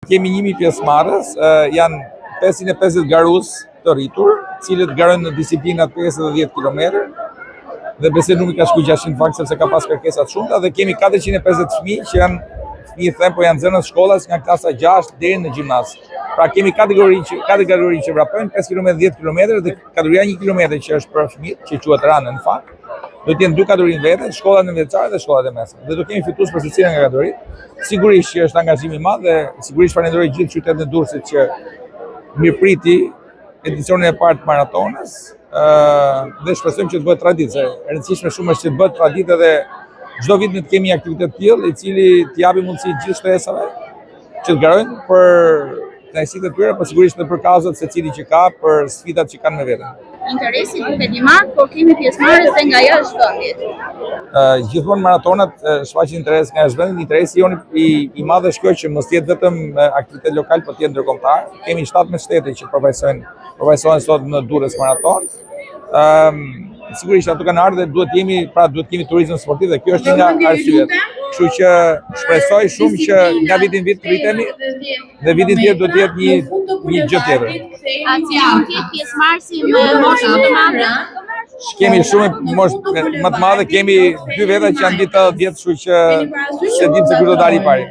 Kemi 1000 pjesëmarrës, janë 550 garuz të rritur, cilët garojnë në disiplinat 5 dhe 10 km. Dhe besoj nuk i ka shku 600 fakt sepse ka pas kërkesa të shumta dhe kemi 450 fëmijë që janë fëmijë po janë nxënës shkollës nga klasa 6 deri në gjimnaz. Pra kemi kategori që vrapojnë 5 km, 10 km dhe kategoria 1 km që është për fëmijët, që quhet run në fakt. Do të jenë dy kategori vete, shkollat e mëdha dhe shkollat e mesme. Dhe do kemi fitues për secilën nga kategoritë. Sigurisht që është angazhim i madh dhe sigurisht falenderoj gjithë qytetin e Durrësit që mirëpriti edicionin e parë të maratonës. Dhe shpresojmë që të bëhet traditë, se e rëndësishme shumë është që të bëhet traditë dhe çdo vit ne të kemi aktivitet të tillë, i cili t'i japi mundësi gjithë shtresave që të garojnë për kënaqësitë e tyre, por sigurisht edhe për kauzat secili që ka, për sfidat që kanë me veten. Interesi duket i madh, por kemi pjesëmarrës edhe nga jashtë vendit. Gjithmonë maratonat shfaqin interes nga jashtë vendit. Interesi jon i madh është kjo që mos jetë vetëm aktivitet lokal, por të jetë ndërkombëtar. Kemi 17 shtete që përfaqësohen sot në Durrës maraton. Sigurisht ato kanë ardhur dhe duhet kemi turizëm sportiv dhe kjo është një nga arsyet. Kështu që shpresoj shumë që nga viti në vit të rritemi dhe vitin tjetër do të jetë një gjë tjetër. A cilën ti pjesëmarrësi me moshë më të madhe? Kemi shumë moshë më të madhe, kemi 2 veta që janë mbi 80 vjeç, kështu që se dim se kush do dalë i pari.